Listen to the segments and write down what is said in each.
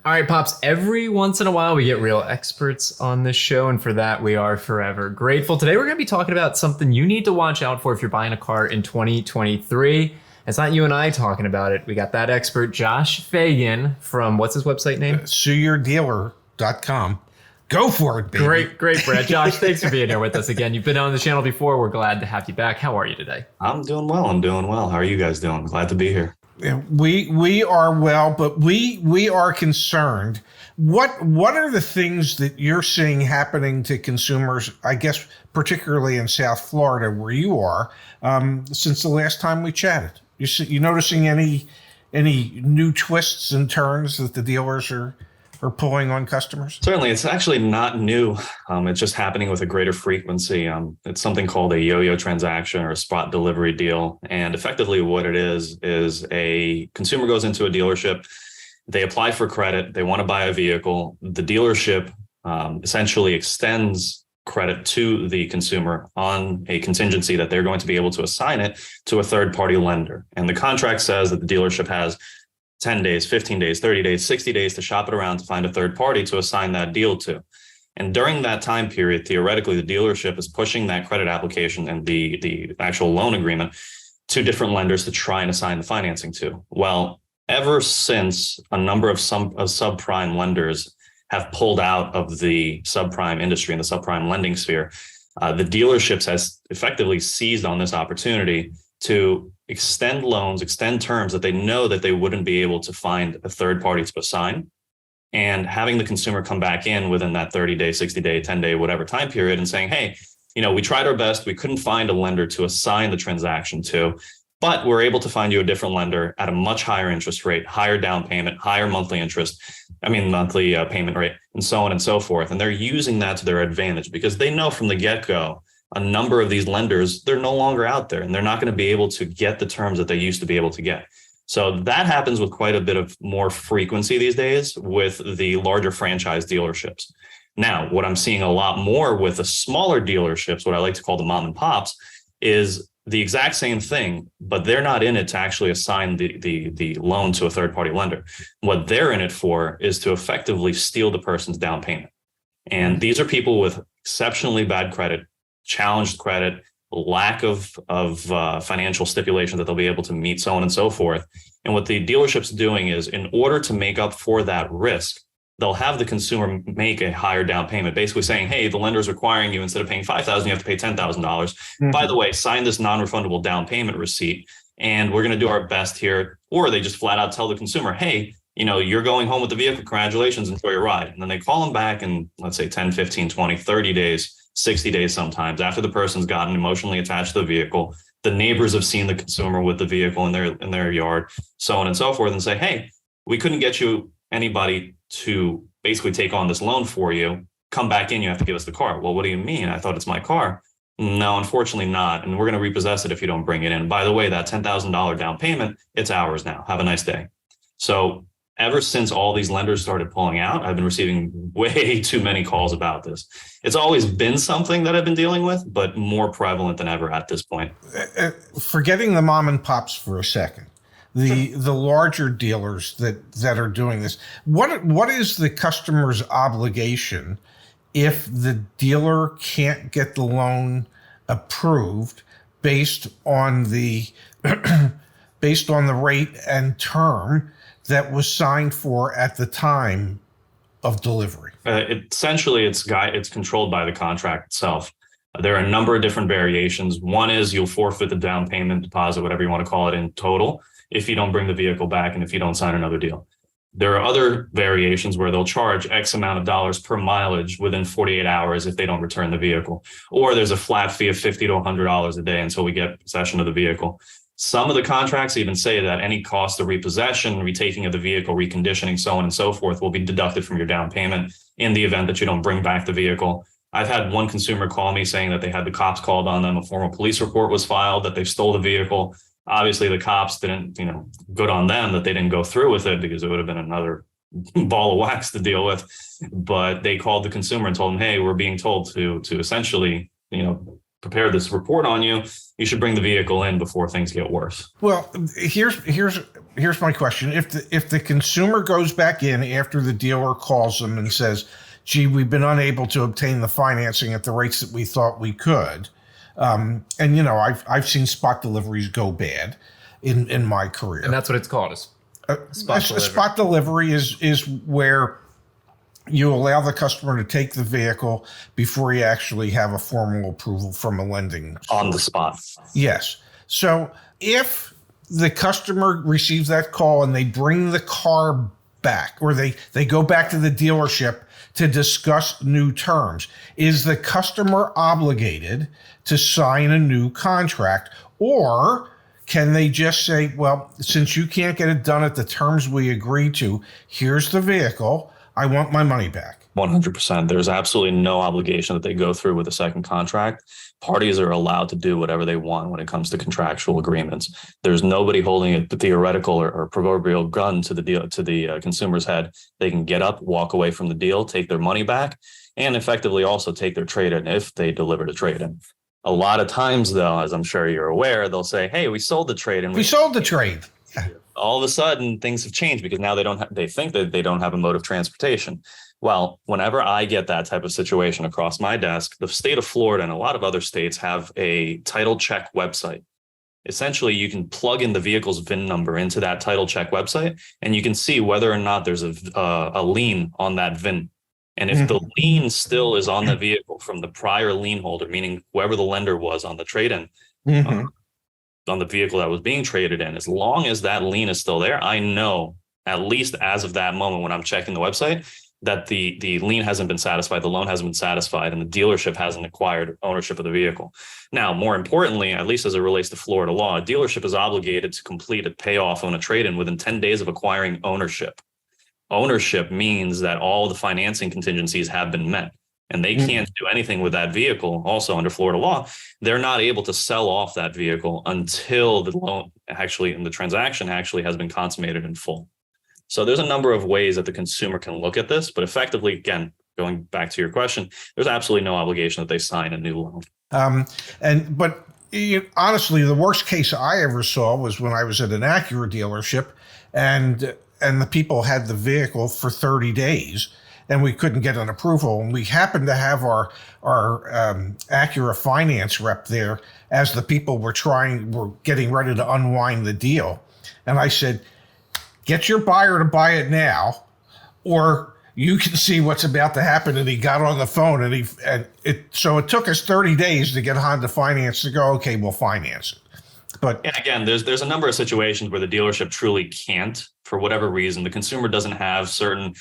All right, Pops, every once in a while we get real experts on this show, and for that we are forever grateful. Today we're going to be talking about something you need to watch out for if you're buying a car in 2023. It's not you and I talking about it. We got that expert, Josh Feygin, from what's his website name? SueYourDealer.com. Go for it, baby. Great, Brad. Josh, thanks for being here with us again. You've been on the channel before. We're glad to have you back. How are you today? I'm doing well. How are you guys doing? Glad to be here. Yeah, we are well, but we are concerned. What are the things that you're seeing happening to consumers? I guess particularly in South Florida, where you are, since the last time we chatted. You noticing any new twists and turns that the dealers are pulling on customers? Certainly, it's actually not new. It's just happening with a greater frequency. It's something called a yo-yo transaction or a spot delivery deal. And effectively what it is a consumer goes into a dealership, they apply for credit, they want to buy a vehicle. The dealership essentially extends credit to the consumer on a contingency that they're going to be able to assign it to a third-party lender. And the contract says that the dealership has 10 days, 15 days, 30 days, 60 days to shop it around to find a third party to assign that deal to. And during that time period, theoretically, the dealership is pushing that credit application and the actual loan agreement to different lenders to try and assign the financing to. Well, ever since a number of subprime lenders have pulled out of the subprime industry and the subprime lending sphere, the dealerships has effectively seized on this opportunity to extend loans, extend terms that they know that they wouldn't be able to find a third party to assign, and having the consumer come back in within that 30-day, 60-day, 10-day, whatever time period and saying, hey, we tried our best. We couldn't find a lender to assign the transaction to, but we're able to find you a different lender at a much higher interest rate, higher down payment, higher monthly payment rate, and so on and so forth. And they're using that to their advantage because they know from the get-go, a number of these lenders, they're no longer out there and they're not going to be able to get the terms that they used to be able to get. So that happens with quite a bit of more frequency these days with the larger franchise dealerships. Now, what I'm seeing a lot more with the smaller dealerships, what I like to call the mom and pops, is the exact same thing, but they're not in it to actually assign the loan to a third party lender. What they're in it for is to effectively steal the person's down payment. And these are people with exceptionally bad credit, challenged credit, lack of financial stipulation that they'll be able to meet, so on and so forth. And what the dealership's doing is, in order to make up for that risk, they'll have the consumer make a higher down payment, basically saying, hey, the lender's requiring you, instead of paying $5,000, you have to pay $10,000. Mm-hmm. By the way, sign this non-refundable down payment receipt, and we're going to do our best here. Or they just flat out tell the consumer, hey, you're going home with the vehicle. Congratulations, enjoy your ride. And then they call them back in, let's say, 10, 15, 20, 30 days, 60 days sometimes, after the person's gotten emotionally attached to the vehicle. The neighbors have seen the consumer with the vehicle in their yard, so on and so forth, and say, hey, we couldn't get you anybody to basically take on this loan for you. Come back in, you have to give us the car. Well, what do you mean? I thought it's my car. No, unfortunately not. And we're going to repossess it if you don't bring it in. By the way, that $10,000 down payment, it's ours now. Have a nice day. So ever since all these lenders started pulling out, I've been receiving way too many calls about this. It's always been something that I've been dealing with, but more prevalent than ever at this point. Forgetting the mom and pops for a second, the larger dealers that are doing this, what is the customer's obligation if the dealer can't get the loan approved based on the rate and term that was signed for at the time of delivery? Essentially, it's controlled by the contract itself. There are a number of different variations. One is you'll forfeit the down payment, deposit, whatever you want to call it, in total, if you don't bring the vehicle back and if you don't sign another deal. There are other variations where they'll charge X amount of dollars per mileage within 48 hours if they don't return the vehicle. Or there's a flat fee of $50 to $100 a day until we get possession of the vehicle. Some of the contracts even say that any cost of repossession, retaking of the vehicle, reconditioning, so on and so forth, will be deducted from your down payment in the event that you don't bring back the vehicle. I've had one consumer call me saying that they had the cops called on them. A formal police report was filed that they stole the vehicle. Obviously, the cops didn't, good on them that they didn't go through with it, because it would have been another ball of wax to deal with. But they called the consumer and told them, hey, we're being told to essentially, prepared this report on you. You should bring the vehicle in before things get worse. Well, here's my question. If the consumer goes back in after the dealer calls them and says, gee, we've been unable to obtain the financing at the rates that we thought we could. And I've seen spot deliveries go bad in my career. And that's what it's called, is spot delivery. Spot delivery is where you allow the customer to take the vehicle before you actually have a formal approval from a lending on the spot. Yes. So if the customer receives that call and they bring the car back, or they go back to the dealership to discuss new terms, is the customer obligated to sign a new contract, or can they just say, well, since you can't get it done at the terms we agreed to, here's the vehicle, I want my money back? 100%. There's absolutely no obligation that they go through with a second contract. Parties are allowed to do whatever they want when it comes to contractual agreements. There's nobody holding a theoretical or proverbial gun to the consumer's head. They can get up, walk away from the deal, take their money back, and effectively also take their trade-in if they delivered a trade-in. A lot of times, though, as I'm sure you're aware, they'll say, hey, we sold the trade-in. We sold the trade. All of a sudden, things have changed because now they think that they don't have a mode of transportation. Well, whenever I get that type of situation across my desk, the state of Florida and a lot of other states have a title check website. Essentially, you can plug in the vehicle's VIN number into that title check website, and you can see whether or not there's a lien on that VIN. And if the lien still is on the vehicle from the prior lien holder, meaning whoever the lender was on the trade-in, on the vehicle that was being traded in, as long as that lien is still there, I know, at least as of that moment when I'm checking the website, that the lien hasn't been satisfied, the loan hasn't been satisfied, and the dealership hasn't acquired ownership of the vehicle. Now, more importantly, at least as it relates to Florida law, a dealership is obligated to complete a payoff on a trade-in within 10 days of acquiring ownership. Ownership means that all the financing contingencies have been met, and they can't do anything with that vehicle. Also, under Florida law, they're not able to sell off that vehicle until the loan actually, and the transaction actually has been consummated in full. So there's a number of ways that the consumer can look at this, but effectively, again, going back to your question, there's absolutely no obligation that they sign a new loan. Honestly, the worst case I ever saw was when I was at an Acura dealership, and the people had the vehicle for 30 days, and we couldn't get an approval. And we happened to have our Acura finance rep there as the people were getting ready to unwind the deal. And I said, get your buyer to buy it now, or you can see what's about to happen. And he got on the phone, so it took us 30 days to get Honda Finance to go, okay, we'll finance it. But and again, there's a number of situations where the dealership truly can't, for whatever reason. The consumer doesn't have certain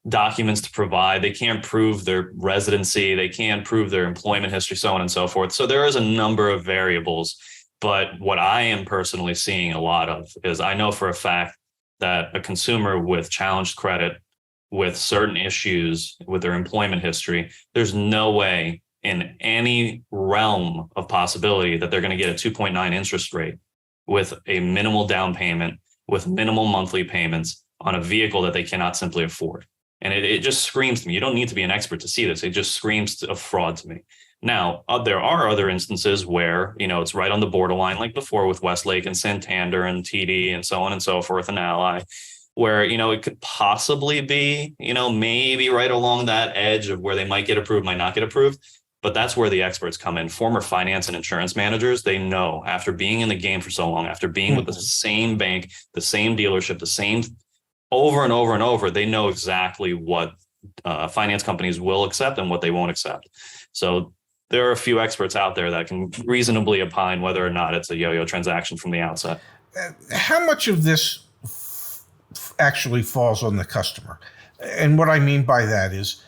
documents to provide. They can't prove their residency. They can't prove their employment history, so on and so forth. So there is a number of variables. But what I am personally seeing a lot of is, I know for a fact that a consumer with challenged credit, with certain issues with their employment history, there's no way in any realm of possibility that they're going to get a 2.9 interest rate with a minimal down payment, with minimal monthly payments on a vehicle that they cannot simply afford. And it just screams to me. You don't need to be an expert to see this. It just screams of fraud to me. Now, there are other instances where, it's right on the borderline, like before with Westlake and Santander and TD and so on and so forth and Ally, where, it could possibly be, maybe right along that edge of where they might get approved, might not get approved. But that's where the experts come in. Former finance and insurance managers, they know, after being in the game for so long, after being with the same bank, the same dealership, the same over and over and over, they know exactly what finance companies will accept and what they won't accept. So there are a few experts out there that can reasonably opine whether or not it's a yo-yo transaction from the outset. How much of this actually falls on the customer? And what I mean by that is,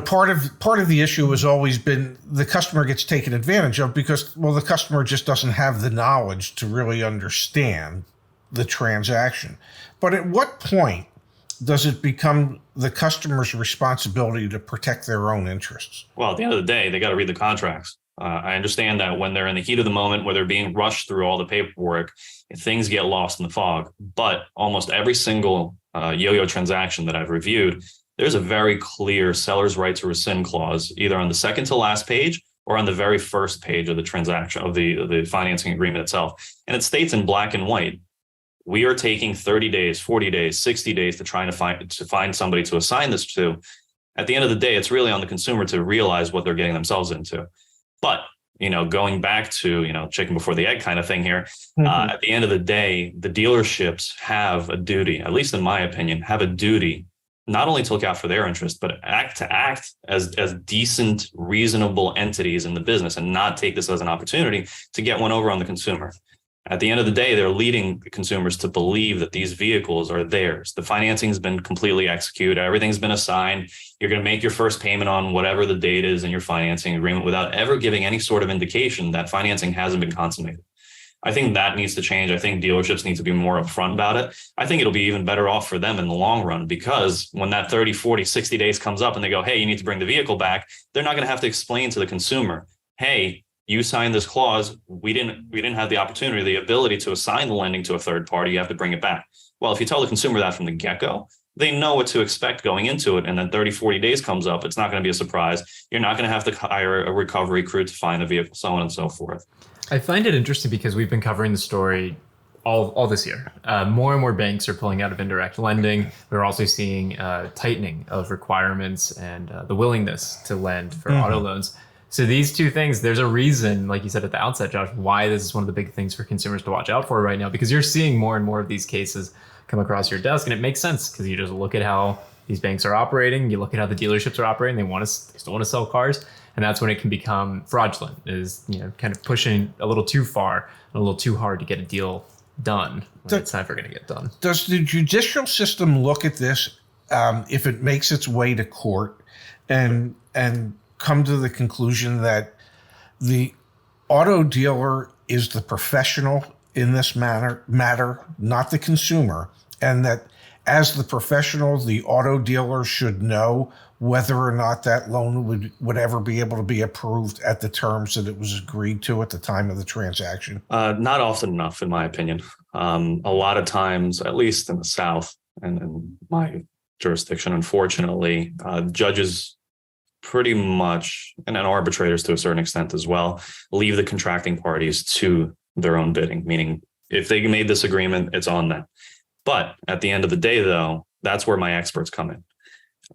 part of the issue has always been the customer gets taken advantage of because, the customer just doesn't have the knowledge to really understand the transaction. But at what point does it become the customer's responsibility to protect their own interests? Well, at the end of the day, they got to read the contracts. I understand that when they're in the heat of the moment, where they're being rushed through all the paperwork, things get lost in the fog. But almost every single yo-yo transaction that I've reviewed, there's a very clear seller's right to rescind clause, either on the second to last page or on the very first page of the transaction of the financing agreement itself. And it states in black and white, we are taking 30 days, 40 days, 60 days to try to find somebody to assign this to. At the end of the day, it's really on the consumer to realize what they're getting themselves into. But, going back to, chicken before the egg kind of thing here, at the end of the day, the dealerships have a duty, at least in my opinion, have a duty not only to look out for their interest, but act as decent, reasonable entities in the business and not take this as an opportunity to get one over on the consumer. At the end of the day, they're leading consumers to believe that these vehicles are theirs. The financing has been completely executed. Everything's been assigned. You're going to make your first payment on whatever the date is in your financing agreement without ever giving any sort of indication that financing hasn't been consummated. I think that needs to change. I think dealerships need to be more upfront about it. I think it'll be even better off for them in the long run, because when that 30, 40, 60 days comes up and they go, hey, you need to bring the vehicle back, they're not going to have to explain to the consumer, hey, you signed this clause. We didn't have the opportunity, the ability to assign the lending to a third party. You have to bring it back. Well, if you tell the consumer that from the get-go, they know what to expect going into it. And then 30, 40 days comes up. It's not going to be a surprise. You're not going to have to hire a recovery crew to find the vehicle, so on and so forth. I find it interesting because we've been covering the story all this year. More and more banks are pulling out of indirect lending. We're also seeing tightening of requirements and the willingness to lend for auto loans. So these two things, there's a reason, like you said at the outset, Josh, why this is one of the big things for consumers to watch out for right now, because you're seeing more and more of these cases come across your desk. And it makes sense because you just look at how these banks are operating. You look at how the dealerships are operating. They still want to sell cars. And that's when it can become fraudulent, is, kind of pushing a little too far and a little too hard to get a deal done when it's never going to get done. Does the judicial system look at this, if it makes its way to court, and come to the conclusion that the auto dealer is the professional in this matter, not the consumer, and that as the professional, the auto dealer should know whether or not that loan would ever be able to be approved at the terms that it was agreed to at the time of the transaction? Not often enough, in my opinion. A lot of times, at least in the South and in my jurisdiction, unfortunately, judges pretty much, and arbitrators to a certain extent as well, leave the contracting parties to their own bidding, meaning if they made this agreement, it's on them. But at the end of the day, though, that's where my experts come in.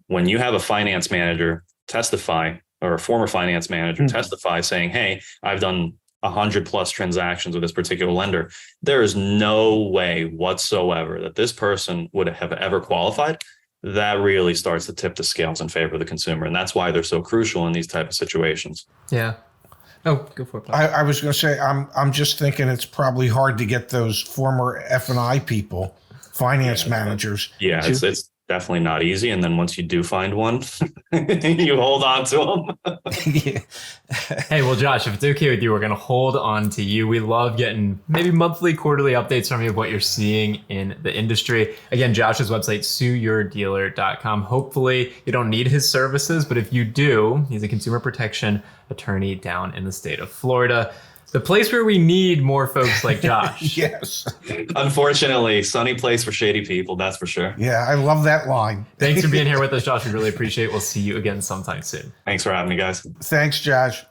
When you have a finance manager testify, or a former finance manager testify saying, hey, I've done 100+ transactions with this particular lender, there is no way whatsoever that this person would have ever qualified. That really starts to tip the scales in favor of the consumer. And that's why they're so crucial in these type of situations. Yeah. Oh, go for it. I was going to say, I'm just thinking it's probably hard to get those former F&I people, finance managers. Yeah, it's definitely not easy. And then once you do find one, you hold on to them. Yeah. Hey, well, Josh, if it's okay with you, we're going to hold on to you. We love getting maybe monthly, quarterly updates from you of what you're seeing in the industry. Again, Josh's website, sueyourdealer.com. Hopefully you don't need his services, but if you do, he's a consumer protection attorney down in the state of Florida. The place where we need more folks like Josh. Yes. Unfortunately, sunny place for shady people, that's for sure. Yeah, I love that line. Thanks for being here with us, Josh. We really appreciate it. We'll see you again sometime soon. Thanks for having me, guys. Thanks, Josh.